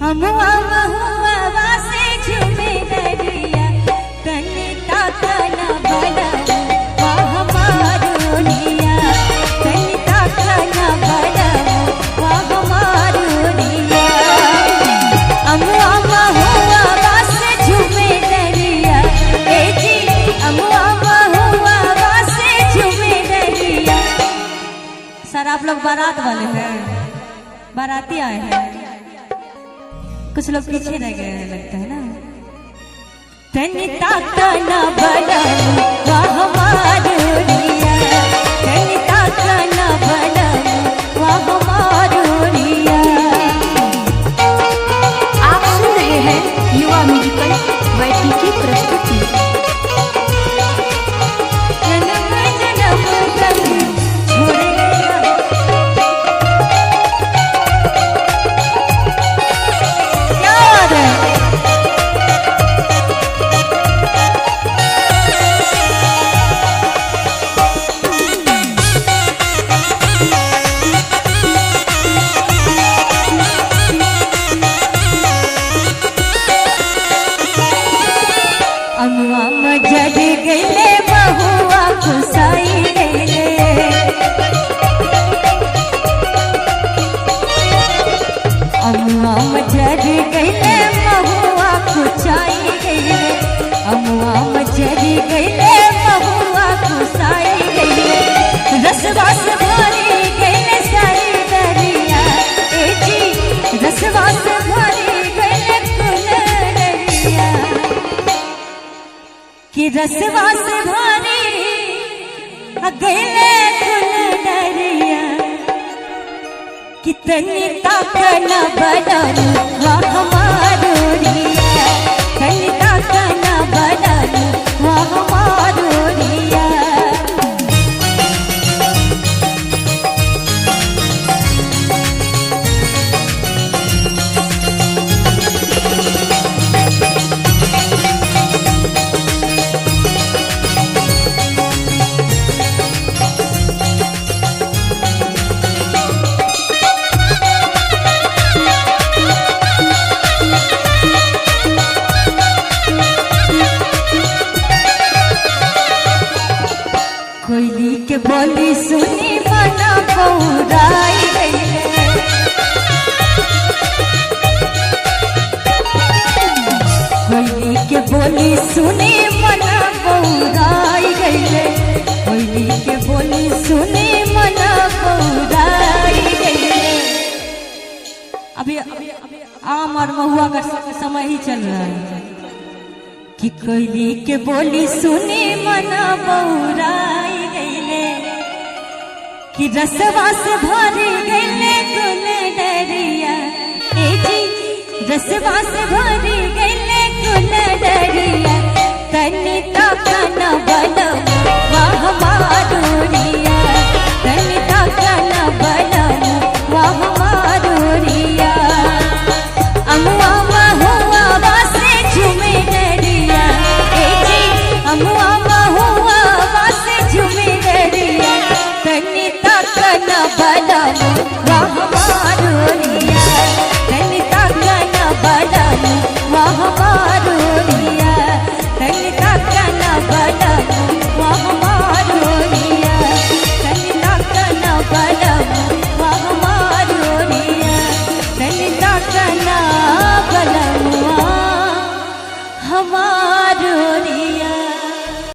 अमुआ महुआ से झूमे दरिया तनी ताकना बड़ा हमारुनिया तनी ताकना बड़ा हमारुनिया अमुआ महुआ से झूमे दरिया ए जी अमुआ महुआ से झूमे दरिया। सर आप लोग बारात वाले हैं, बाराती आए हैं, कुछ लोग पीछे रह गए हैं लगता है ना। तनी ताकना बड़ा हमारुनिया तनी ताकना बड़ा हमारुनिया। आप सुन रहे हैं युवा म्यूजिकल वैटी की प्रस्तुति। जन्म जन्म तक छोड़े याद है। अमुआ मजर गले महुआ खुसाई गले अमुआ मजर गले महुआ खुचाई गले अमुआ मजर गले महुआ खुसाई गले रसवास भरी गले सारी दरिया ए जी रसवास भरी गले कुल दरिया कि रसवास भरी गले कुल दरिया कितनी ताकना बड़ा हमारुनिया तनी ताकना बड़ा हमारुनिया। कोयली के बोली सुनी मना बहुराई गईले कोयली के बोली सुनी मना बहुराई गईले कोयली के बोली सुनी मना बहुराई गईले। अभी आम और महुआ का समय ही चल रहा है कि कोयली के बोली सुनी मना बहुराई गईले कि रसवास भरी गईले कुल दरिया ए जी रसवास भरी गईले कुल दरिया तनी ताकना बड़ा हमारुनिया तनी ताकना बड़ा हमारुनिया। अमुआ महुआ से झूमे दरिया ए जी अमुआ महुआ से झूमे दरिया तनी ताकना बड़ा हमारुनिया तनी ताकना बड़ा हमारुनिया तनी ताकना बड़ा हमारुनिया तनी ताकना बड़ा हमारुनिया तनी ताकना